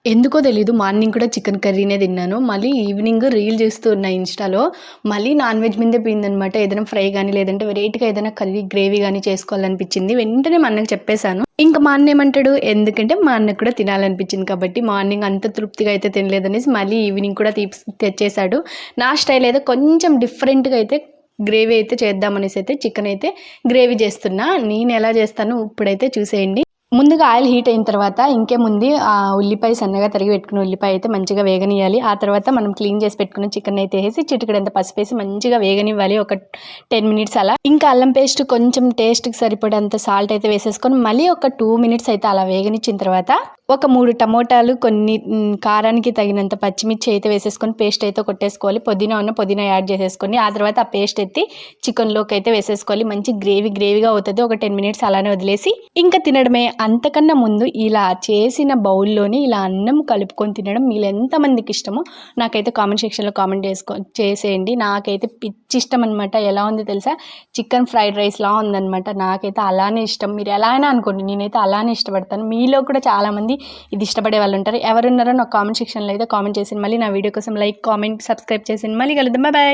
ఎందుకో తెలీదు మార్నింగ్ కూడా చికెన్ కర్రీనే తిన్నాను. మళ్ళీ ఈవినింగ్ రీల్ చూస్తూ ఉన్న ఇన్‌స్టాలో మళ్ళీ నాన్ వెజ్ మీదే పోయిందనమాట. ఏదైనా ఫ్రై గానీ, లేదంటే వెరైటీగా ఏదైనా కర్రీ, గ్రేవీ గానీ చేసుకోవాలనిపించింది. వెంటనే మా అన్నకి చెప్పేసాను. ఇంక మా అన్న ఏమంటాడు, ఎందుకంటే మా అన్నకి కూడా తినాలనిపించింది కాబట్టి మార్నింగ్ అంత తృప్తిగా అయితే తినలేదనేసి మళ్ళీ ఈవినింగ్ కూడా తెచ్చేసాడు. నా స్టైల్ అయితే కొంచెం డిఫరెంట్‌గా అయితే గ్రేవీ అయితే చేద్దామనేసి అయితే చికెన్ అయితే గ్రేవీ చేస్తున్నా. నేనెలా చేస్తానో ఇప్పుడైతే చూసేయండి. ముందుగా ఆయిల్ హీట్ అయిన తర్వాత ఇంకేముంది ఉల్లిపాయ సన్నగా తరిగి పెట్టుకున్న ఉల్లిపాయ అయితే మంచిగా వేగనియాలి. ఆ తర్వాత మనం క్లీన్ చేసి పెట్టుకున్న చికెన్ అయితే వేసి చిటికెడంత పసుపేసి మంచిగా వేగనివ్వాలి. ఒక 10 మినిట్స్ అలా. ఇంకా అల్లం పేస్ట్ కొంచెం టేస్ట్‌కి సరిపడేంత సాల్ట్ అయితే వేసేసుకొని మళ్ళీ ఒక 2 మినిట్స్ అయితే అలా వేగనిచ్చిన తర్వాత ఒక 3 టమోటాలు, కొన్ని కారానికి తగినంత పచ్చిమిర్చి అయితే వేసేసుకొని పేస్ట్ అయితే కొట్టేసుకోవాలి. పుదీనా యాడ్ చేసేసుకొని ఆ తర్వాత ఆ పేస్ట్ ఎత్తి చికెన్‌లోకి అయితే వేసేసుకోవాలి. మంచి గ్రేవీగా అవుతది. ఒక 10 మినిట్స్ అలానే వదిలేసి ఇంకా తినడమే. అంతకన్నా ముందు ఇలా చేసిన బౌల్‌లోని ఇలా అన్నం కలుపుకొని తినడం మీలో ఎంతమందికి ఇష్టమో నాకైతే కామెంట్ సెక్షన్‌లో కామెంట్ చేసేయండి. నాకైతే పిచ్చి ఇష్టం అనమాట. ఎలా ఉంది తెలుసా? చికెన్ ఫ్రైడ్ రైస్‌లా ఉందనమాట. నాకైతే అలానే ఇష్టం. మీరు ఎలా అయినా అనుకోండి. నేనైతే అలానే ఇష్టపడతాను. మీలో కూడా చాలామంది ఇది ఇష్టపడే వాళ్ళు ఉంటారు. ఎవరున్నారో నాకు కామెంట్ సెక్షన్‌లో అయితే కామెంట్ చేసేయండి. మళ్ళీ నా వీడియో కోసం లైక్, కామెంట్, సబ్స్క్రైబ్ చేసేయండి. మళ్ళీ కలుద్దాం. బాయ్.